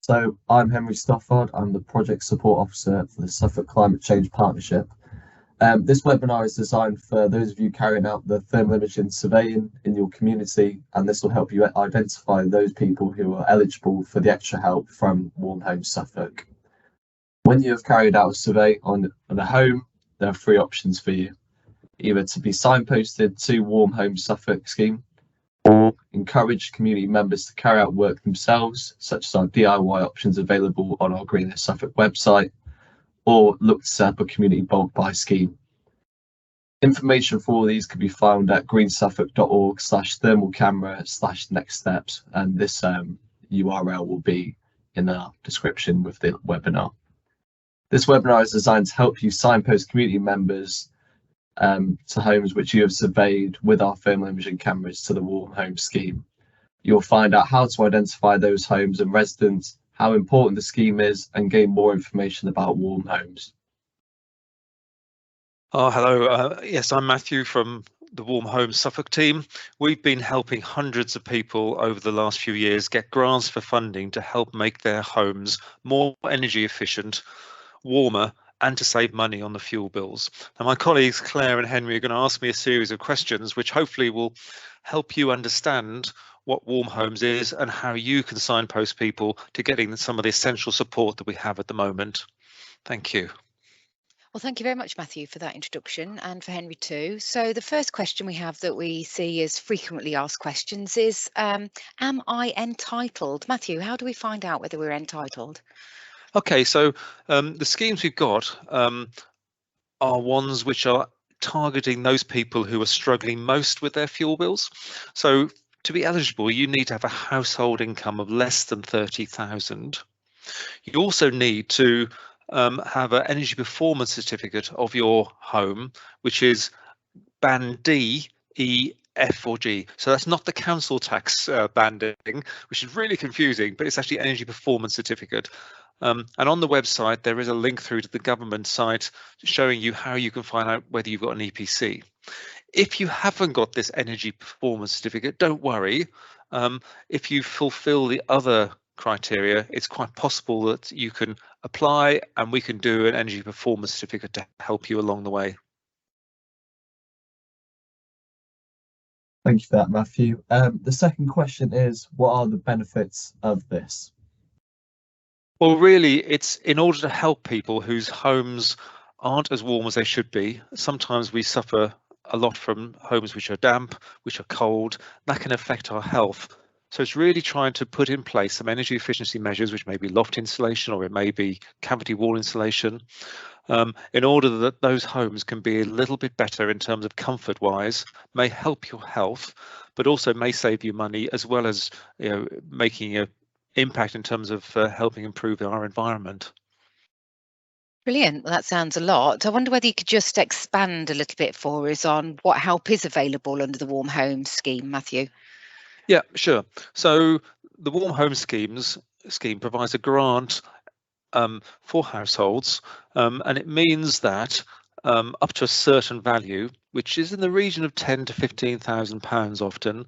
So I'm Henry Stoffard. I'm the Project Support Officer for the Suffolk Climate Change Partnership. This webinar is designed for those of you carrying out the thermal imaging surveying in your community, and this will help you identify those people who are eligible for the extra help from Warm Homes Suffolk. When you have carried out a survey on a home, there are three options for you: either to be signposted to Warm Homes Suffolk scheme, or encourage community members to carry out work themselves, such as our DIY options available on our Greener Suffolk website, or look to set up a community bulk buy scheme. Information for all these can be found at greensuffolk.org/thermal camera/next steps, and this URL will be in the description with the webinar. This webinar is designed to help you signpost community members to homes which you have surveyed with our thermal imaging cameras to the Warm Homes scheme. You'll find out how to identify those homes and residents, how important the scheme is, and gain more information about Warm Homes. Oh, hello. Yes, I'm Matthew from the Warm Homes Suffolk team. We've been helping hundreds of people over the last few years get grants for funding to help make their homes more energy efficient, warmer, and to save money on the fuel bills. Now, my colleagues Claire and Henry are going to ask me a series of questions which hopefully will help you understand what Warm Homes is and how you can signpost people to getting some of the essential support that we have at the moment. Thank you. Well, thank you very much, Matthew, for that introduction, and for Henry too. So the first question we have that we see as frequently asked questions is, am I entitled? Matthew, how do we find out whether we're entitled? Okay, so the schemes we've got are ones which are targeting those people who are struggling most with their fuel bills. So to be eligible, you need to have a household income of less than 30,000. You also need to have an energy performance certificate of your home, which is band D, E, F or G. So that's not the council tax banding, which is really confusing, but it's actually energy performance certificate. And on the website, there is a link through to the government site showing you how you can find out whether you've got an EPC. If you haven't got this energy performance certificate, don't worry. If you fulfill the other criteria, it's quite possible that you can apply and we can do an energy performance certificate to help you along the way. Thank you for that, Matthew. The second question is, what are the benefits of this? Well, really, it's in order to help people whose homes aren't as warm as they should be. Sometimes we suffer a lot from homes which are damp, which are cold. That can affect our health. So it's really trying to put in place some energy efficiency measures, which may be loft insulation or it may be cavity wall insulation, in order that those homes can be a little bit better in terms of comfort wise, may help your health, but also may save you money, as well as making an impact in terms of helping improve our environment. Brilliant. Well, that sounds a lot. I wonder whether you could just expand a little bit for us on what help is available under the Warm Homes scheme, Matthew. Yeah, sure. So the Warm Home scheme provides a grant for households, and it means that up to a certain value, which is in the region of £10,000 to £15,000 often,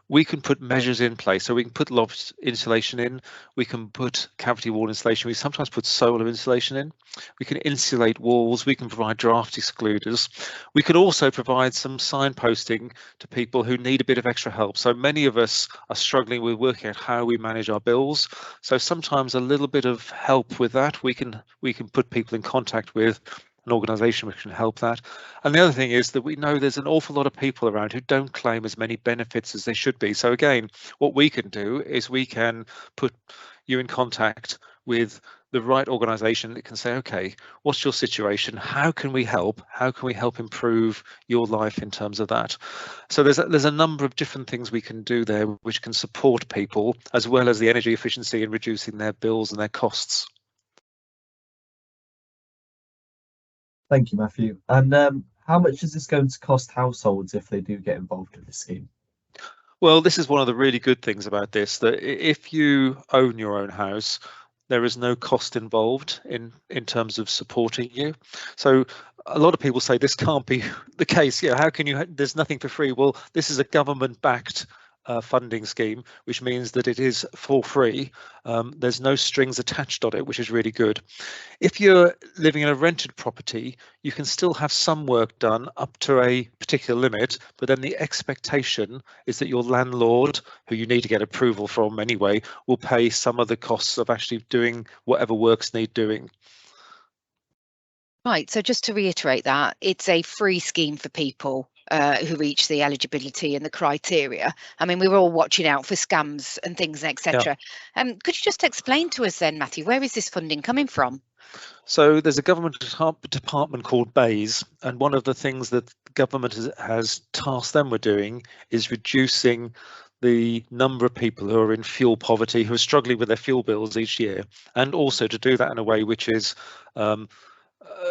we can put measures in place. So we can put loft insulation in, we can put cavity wall insulation, we sometimes put solar insulation in, we can insulate walls, we can provide draft excluders. We can also provide some signposting to people who need a bit of extra help. So many of us are struggling with working out how we manage our bills. So sometimes a little bit of help with that, we can put people in contact with an organisation which can help that. And the other thing is that we know there's an awful lot of people around who don't claim as many benefits as they should be. So again, what we can do is we can put you in contact with the right organisation that can say, okay, what's your situation? How can we help? How can we help improve your life in terms of that? So there's a number of different things we can do there which can support people, as well as the energy efficiency in reducing their bills and their costs. Thank you, Matthew. And how much is this going to cost households if they do get involved in the scheme? Well, this is one of the really good things about this, that if you own your own house, there is no cost involved in terms of supporting you. So a lot of people say this can't be the case. How can you, there's nothing for free. Well, this is a government backed funding scheme, which means that it is for free. There's no strings attached on it, which is really good. If you're living in a rented property, you can still have some work done up to a particular limit, but then the expectation is that your landlord, who you need to get approval from anyway, will pay some of the costs of actually doing whatever works need doing. Right, so just to reiterate that, it's a free scheme for people who reach the eligibility and the criteria. I mean, we were all watching out for scams and things, etc. Could you just explain to us then, Matthew, where is this funding coming from? So there's a government department called BEIS, and one of the things that the government has tasked them with doing is reducing the number of people who are in fuel poverty, who are struggling with their fuel bills each year, and also to do that in a way which is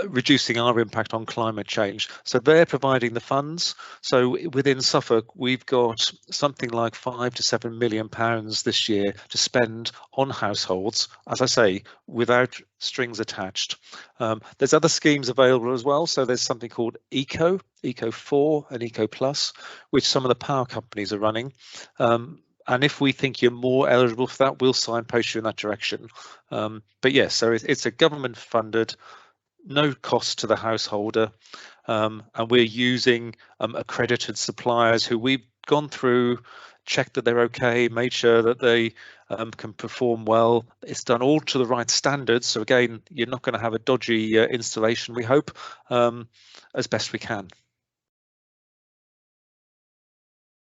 reducing our impact on climate change. So they're providing the funds. So within Suffolk, we've got something like £5 to £7 million this year to spend on households, as I say, without strings attached. There's other schemes available as well. So there's something called Eco4 and Eco Plus, which some of the power companies are running. And if we think you're more eligible for that, we'll signpost you in that direction. But yes, so it's a government funded, no cost to the householder, and we're using accredited suppliers who we've gone through, checked that they're okay, made sure that they can perform well. It's done all to the right standards, so again, you're not going to have a dodgy installation, we hope, as best we can.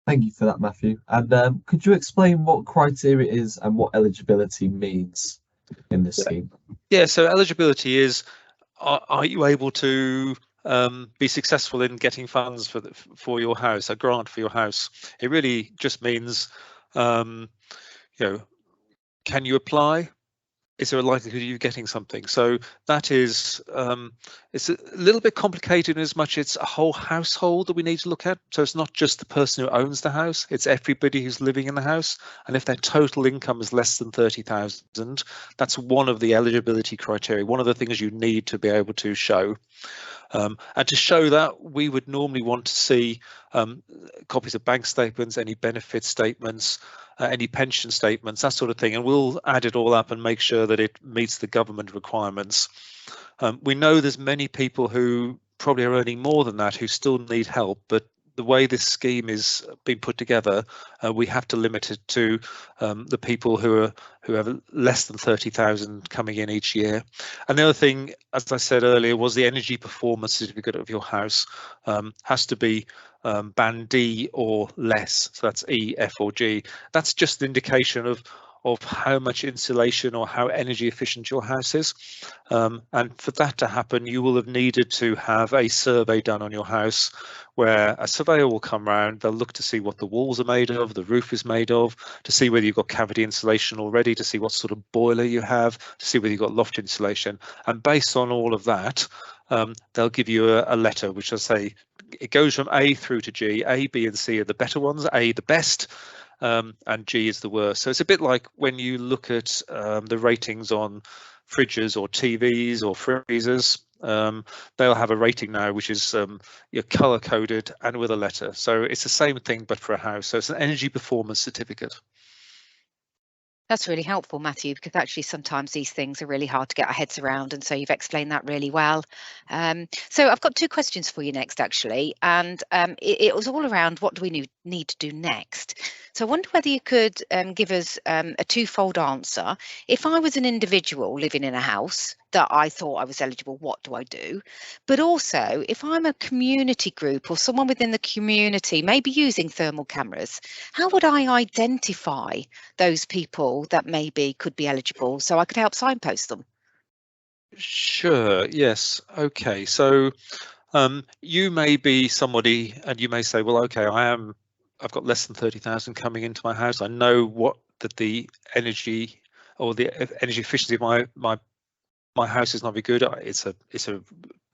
Thank you for that, Matthew. And could you explain what criteria is and what eligibility means in this scheme? Yeah, so eligibility is, are you able to be successful in getting funds for your house, a grant for your house? It really just means, you know, can you apply? Is there a likelihood of you getting something? So that is, it's a little bit complicated in as much it's a whole household that we need to look at. So it's not just the person who owns the house, it's everybody who's living in the house. And if their total income is less than 30,000, that's one of the eligibility criteria, one of the things you need to be able to show. And to show that, we would normally want to see copies of bank statements, any benefit statements, any pension statements, that sort of thing, and we'll add it all up and make sure that it meets the government requirements. We know there's many people who probably are earning more than that who still need help, but the way this scheme is being put together, we have to limit it to the people who have less than 30,000 coming in each year. And the other thing, as I said earlier, was the energy performance certificate of your house has to be band D or less. So that's E, F or G. That's just an indication of how much insulation or how energy efficient your house is. And for that to happen, you will have needed to have a survey done on your house, where a surveyor will come around, they'll look to see what the walls are made of, the roof is made of, to see whether you've got cavity insulation already, to see what sort of boiler you have, to see whether you've got loft insulation. And based on all of that, they'll give you a letter, which will say, it goes from A through to G. A, B and C are the better ones, A the best, and G is the worst. So it's a bit like when you look at the ratings on fridges or TVs or freezers, they'll have a rating now which is you're color coded and with a letter. So it's the same thing but for a house. So it's an energy performance certificate. That's really helpful, Matthew, because actually sometimes these things are really hard to get our heads around, and so you've explained that really well. So I've got two questions for you next, actually, and it was all around what do we need to do next. So I wonder whether you could give us a twofold answer. If I was an individual living in a house that I thought I was eligible, what do I do? But also, if I'm a community group or someone within the community, maybe using thermal cameras, how would I identify those people that maybe could be eligible so I could help signpost them? Sure, yes. Okay, so you may be somebody and you may say, well, okay, I've got less than 30,000 coming into my house. I know what that the energy or the energy efficiency of my house is not very good. It's a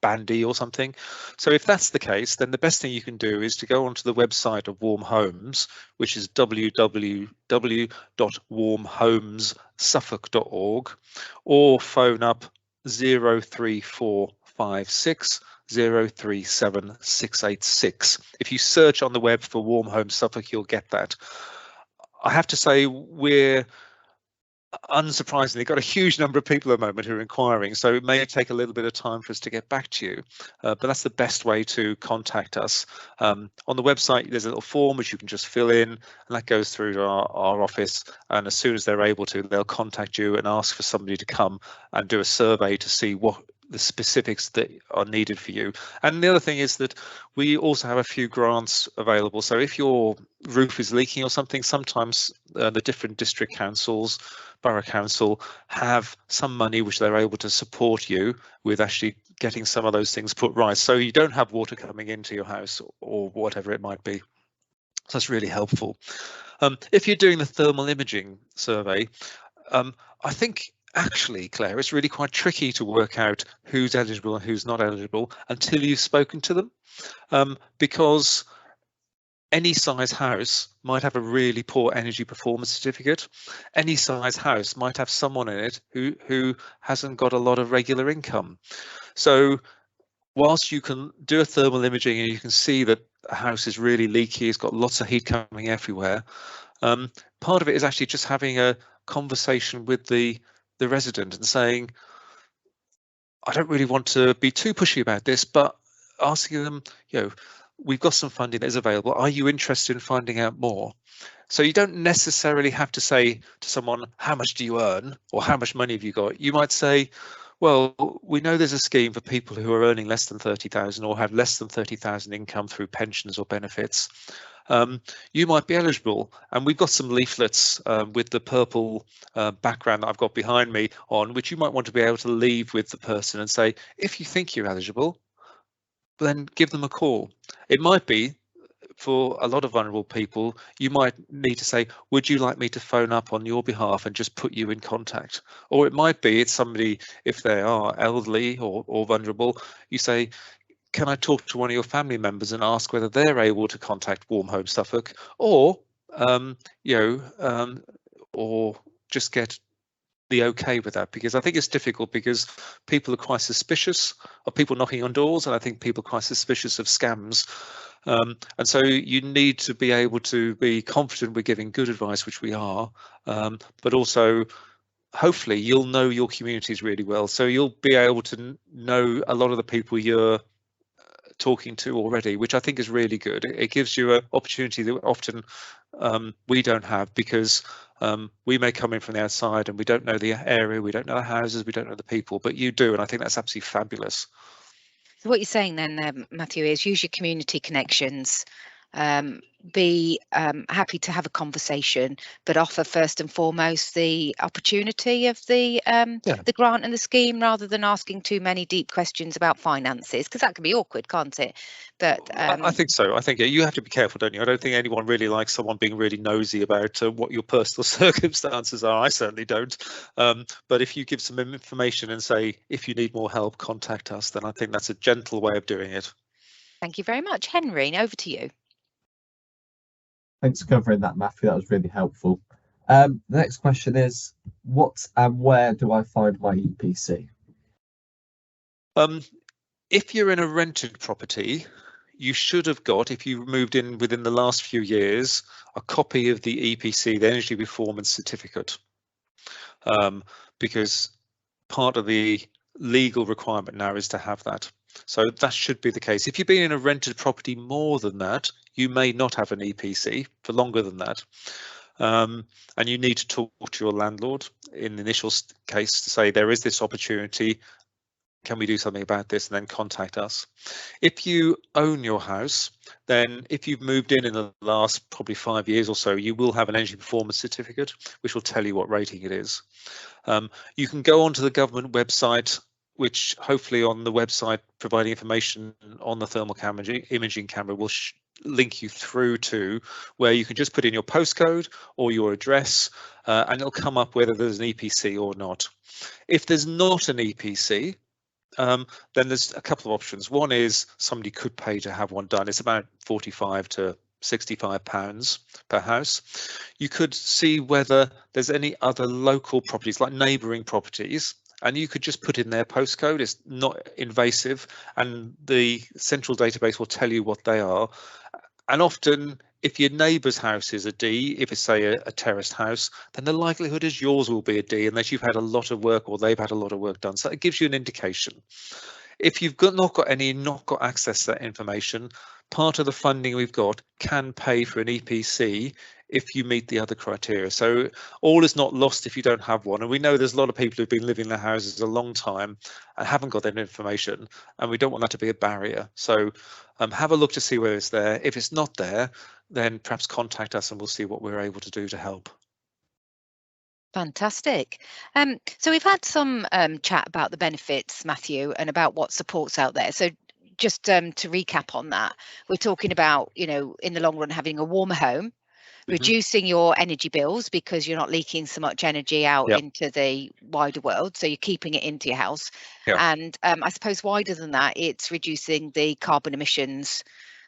band D or something. So if that's the case, then the best thing you can do is to go onto the website of Warm Homes, which is www.warmhomessuffolk.org, or phone up 03456 037686. If you search on the web for Warm Homes Suffolk, you'll get that. I have to say, we're unsurprisingly got a huge number of people at the moment who are inquiring, so it may take a little bit of time for us to get back to you, but that's the best way to contact us. On the website there's a little form which you can just fill in, and that goes through to our office, and as soon as they're able to, they'll contact you and ask for somebody to come and do a survey to see what the specifics that are needed for you. And the other thing is that we also have a few grants available, so if your roof is leaking or something, sometimes the different district councils, borough council, have some money which they're able to support you with actually getting some of those things put right, so you don't have water coming into your house or whatever it might be. So that's really helpful. If you're doing the thermal imaging survey, I think actually, Claire, it's really quite tricky to work out who's eligible and who's not eligible until you've spoken to them, because any size house might have a really poor energy performance certificate. Any size house might have someone in it who hasn't got a lot of regular income. So whilst you can do a thermal imaging and you can see that a house is really leaky, it's got lots of heat coming everywhere, part of it is actually just having a conversation with the resident and saying, I don't really want to be too pushy about this, but asking them, we've got some funding that is available. Are you interested in finding out more? So you don't necessarily have to say to someone, how much do you earn or how much money have you got? You might say, well, we know there's a scheme for people who are earning less than 30,000 or have less than 30,000 income through pensions or benefits. You might be eligible, and we've got some leaflets with the purple background that I've got behind me on, which you might want to be able to leave with the person and say, if you think you're eligible, then give them a call. It might be, for a lot of vulnerable people, you might need to say, would you like me to phone up on your behalf and just put you in contact? Or it might be it's somebody, if they are elderly or vulnerable, you say, can I talk to one of your family members and ask whether they're able to contact Warm Homes Suffolk, or or just get the okay with that? Because I think it's difficult, because people are quite suspicious of people knocking on doors, and I think people are quite suspicious of scams. And so you need to be able to be confident we're giving good advice, which we are, but also hopefully you'll know your communities really well, so you'll be able to know a lot of the people you're talking to already, which I think is really good. It gives you an opportunity that often we don't have, because we may come in from the outside and we don't know the area, we don't know the houses, we don't know the people, but you do, and I think that's absolutely fabulous. So what you're saying then, Matthew, is use your community connections, be happy to have a conversation, but offer first and foremost the opportunity of the grant and the scheme, rather than asking too many deep questions about finances, because that can be awkward, can't it? But I think so. I think you have to be careful, don't you? I don't think anyone really likes someone being really nosy about what your personal circumstances are. I certainly don't. But if you give some information and say, if you need more help, contact us, then I think that's a gentle way of doing it. Thank you very much. Henry, over to you. Thanks for covering that, Matthew. That was really helpful. The next question is, what and where do I find my EPC? If you're in a rented property, you should have got, if you moved in within the last few years, a copy of the EPC, the Energy Performance Certificate, because part of the legal requirement now is to have that. So that should be the case. If you've been in a rented property more than that, you may not have an EPC for longer than that. And you need to talk to your landlord in the initial case to say, there is this opportunity, can we do something about this, and then contact us. If you own your house, then if you've moved in the last probably 5 years or so, you will have an Energy Performance Certificate, which will tell you what rating it is. You can go onto the government website, which hopefully on the website providing information on the thermal imaging camera will link you through to where you can just put in your postcode or your address, and it'll come up whether there's an EPC or not. If there's not an EPC, then there's a couple of options. One is somebody could pay to have one done. It's about £45 to £65 per house. You could see whether there's any other local properties, like neighbouring properties, and you could just put in their postcode. It's not invasive, and the central database will tell you what they are. And often, if your neighbour's house is a D, if it's say a terraced house, then the likelihood is yours will be a D unless you've had a lot of work or they've had a lot of work done. So it gives you an indication. If you've not got access to that information, part of the funding we've got can pay for an EPC if you meet the other criteria. So all is not lost if you don't have one. And we know there's a lot of people who've been living in their houses a long time and haven't got that information, and we don't want that to be a barrier. So have a look to see whether it's there. If it's not there, then perhaps contact us and we'll see what we're able to do to help. Fantastic. So we've had some chat about the benefits, Matthew, and about what support's out there. So just to recap on that, we're talking about, you know, in the long run, having a warmer home, reducing your energy bills because you're not leaking so much energy out into the wider world. So you're keeping it into your house. And I suppose wider than that, it's reducing the carbon emissions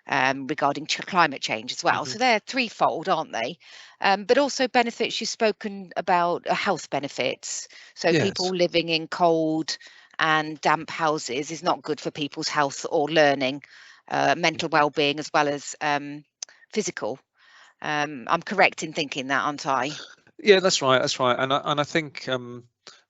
regarding climate change as well. So they're threefold, aren't they? But also benefits, you've spoken about health benefits. So people living in cold and damp houses is not good for people's health or learning, mental well-being as well as physical. I'm correct in thinking that, aren't I? Yeah, that's right. That's right. And I think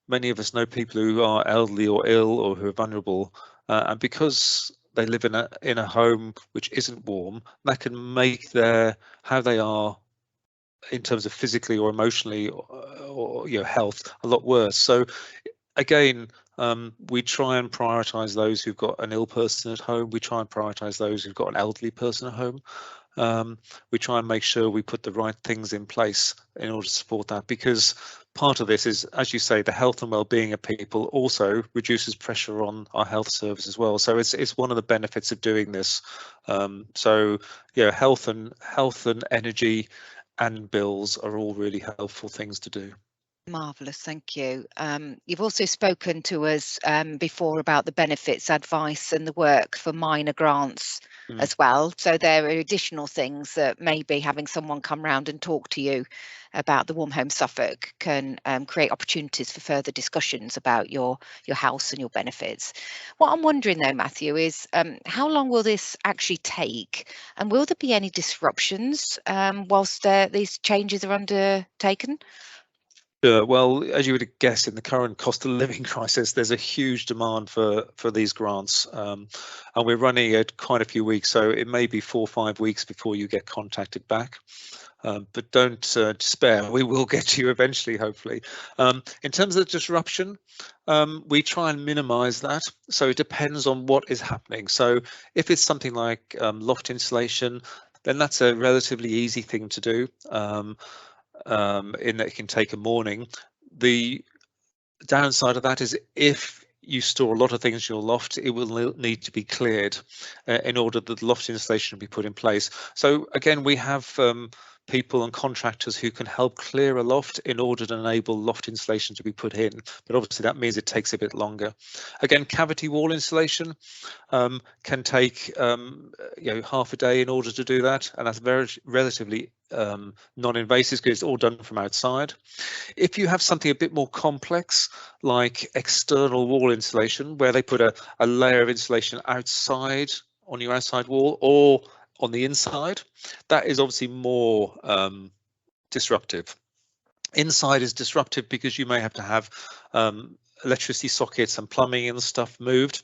many of us know people who are elderly or ill or who are vulnerable, and because they live in a home which isn't warm, that can make how they are in terms of physically or emotionally or you know, health a lot worse. So again, we try and prioritize those who've got an ill person at home. We try and prioritize those who've got an elderly person at home. We try and make sure we put the right things in place in order to support that, because part of this is, as you say, the health and well-being of people also reduces pressure on our health service as well. So it's one of the benefits of doing this. So yeah, health and energy and bills are all really helpful things to do. Marvellous, thank you. You've also spoken to us before about the benefits, advice and the work for minor grants as well. So there are additional things that maybe having someone come round and talk to you about the Warm Home Suffolk can create opportunities for further discussions about your house and your benefits. What I'm wondering though, Matthew, is how long will this actually take, and will there be any disruptions whilst these changes are undertaken? Well, as you would guess, in the current cost of living crisis, there's a huge demand for these grants, and we're running at quite a few weeks, so it may be 4 or 5 weeks before you get contacted back. But don't despair, we will get to you eventually, hopefully. In terms of the disruption, we try and minimize that, so it depends on what is happening. So if it's something like loft insulation, then that's a relatively easy thing to do. In that it can take a morning. The downside of that is if you store a lot of things in your loft, it will need to be cleared in order that the loft installation will be put in place. So again, we have people and contractors who can help clear a loft in order to enable loft insulation to be put in, but obviously that means it takes a bit longer. Again, cavity wall insulation can take half a day in order to do that, and that's relatively non-invasive because it's all done from outside. If you have something a bit more complex like external wall insulation, where they put a layer of insulation outside on your outside wall or on the inside, that is obviously more disruptive. Inside is disruptive because you may have to have electricity sockets and plumbing and stuff moved,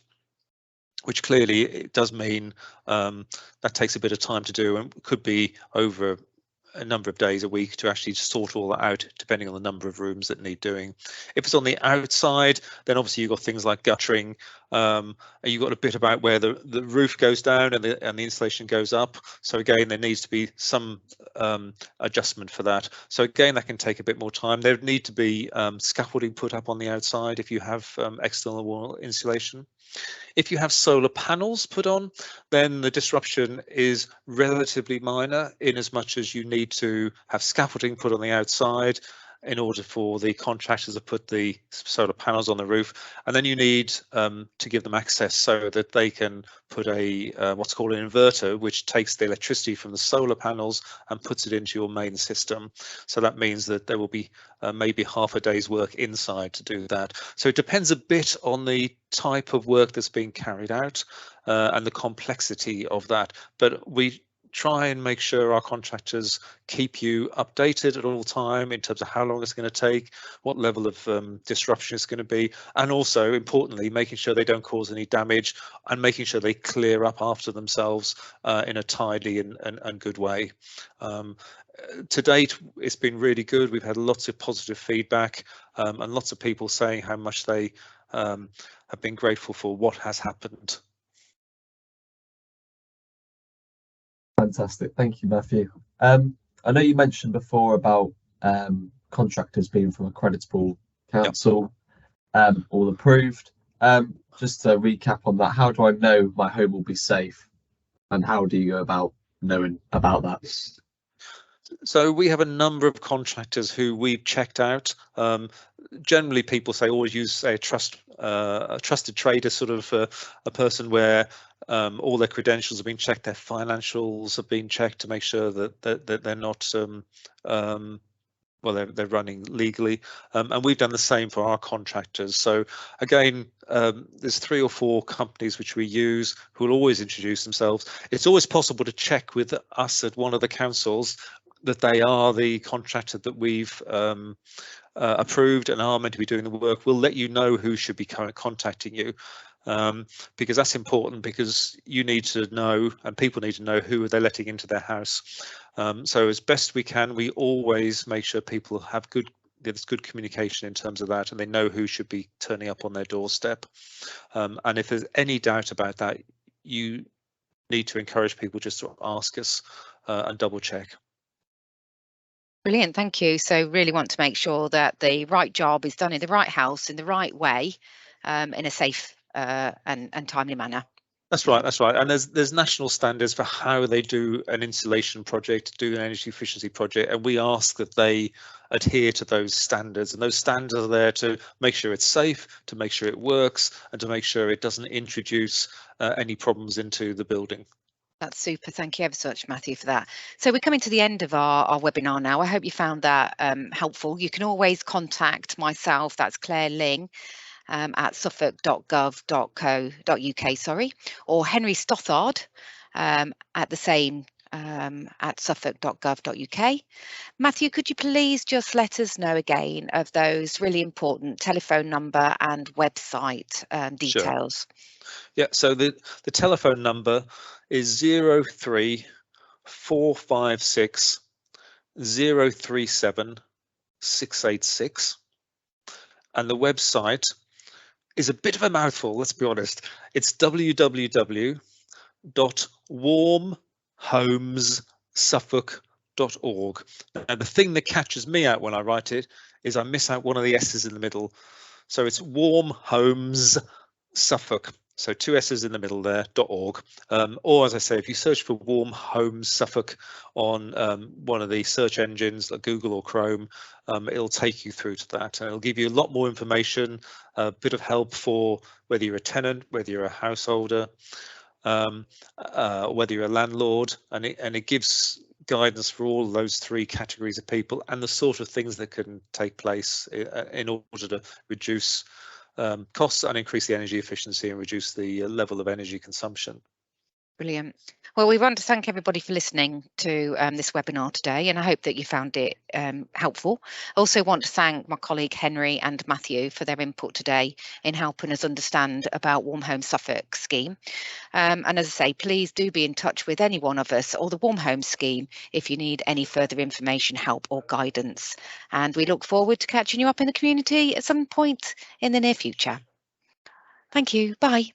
which clearly it does mean that takes a bit of time to do and could be over a number of days, a week, to actually sort all that out, depending on the number of rooms that need doing. If it's on the outside, then obviously you've got things like guttering, and you've got a bit about where the roof goes down and the insulation goes up. So again, there needs to be some adjustment for that. So again, that can take a bit more time. There would need to be scaffolding put up on the outside if you have external wall insulation. If you have solar panels put on, then the disruption is relatively minor, in as much as you need to have scaffolding put on the outside in order for the contractors to put the solar panels on the roof, and then you need to give them access so that they can put a what's called an inverter, which takes the electricity from the solar panels and puts it into your main system. So that means that there will be maybe half a day's work inside to do that. So it depends a bit on the type of work that's being carried out and the complexity of that, but we try and make sure our contractors keep you updated at all time in terms of how long it's going to take, what level of disruption it's going to be, and also importantly making sure they don't cause any damage and making sure they clear up after themselves in a tidy and good way. To date, it's been really good. We've had lots of positive feedback and lots of people saying how much they have been grateful for what has happened. Fantastic, thank you, Matthew. I know you mentioned before about contractors being from a creditable council, all approved. Just to recap on that, how do I know my home will be safe, and how do you go about knowing about that? So we have a number of contractors who we've checked out. Generally, people say always use a trusted trader, sort of a person where all their credentials have been checked, their financials have been checked to make sure that they're not well, they're running legally, and we've done the same for our contractors. So again, there's 3 or 4 companies which we use who will always introduce themselves. It's always possible to check with us at one of the councils that they are the contractor that we've approved and are meant to be doing the work. We'll let you know who should be contacting you, because that's important, because you need to know and people need to know who they're letting into their house. So as best we can, we always make sure people have there's good communication in terms of that, and they know who should be turning up on their doorstep. And if there's any doubt about that, you need to encourage people just to ask us and double check. Brilliant, thank you. So really want to make sure that the right job is done in the right house, in the right way, in a safe and timely manner. That's right, that's right. And there's national standards for how they do an insulation project, do an energy efficiency project, and we ask that they adhere to those standards. And those standards are there to make sure it's safe, to make sure it works, and to make sure it doesn't introduce any problems into the building. That's super. Thank you ever so much, Matthew, for that. So we're coming to the end of our webinar now. I hope you found that helpful. You can always contact myself, that's Claire Ling, at suffolk.gov.co.uk, or Henry Stothard at the same at suffolk.gov.uk. Matthew, could you please just let us know again of those really important telephone number and website details? Sure. Yeah, so the telephone number is 03456 037 686, and the website is a bit of a mouthful, let's be honest. It's www.warmhomessuffolk.org. And the thing that catches me out when I write it is I miss out one of the S's in the middle. So it's Warm Homes Suffolk. So 2 S's in the middle there, .org. Or as I say, if you search for Warm Homes Suffolk on one of the search engines like Google or Chrome, it'll take you through to that, and it'll give you a lot more information, a bit of help for whether you're a tenant, whether you're a householder, whether you're a landlord, and it gives guidance for all those 3 categories of people and the sort of things that can take place in order to reduce costs and increase the energy efficiency and reduce the level of energy consumption. Brilliant. Well, we want to thank everybody for listening to this webinar today, and I hope that you found it helpful. I also want to thank my colleague Henry and Matthew for their input today in helping us understand about Warm Homes Suffolk scheme. And as I say, please do be in touch with any one of us or the Warm Homes scheme if you need any further information, help or guidance. And we look forward to catching you up in the community at some point in the near future. Thank you. Bye.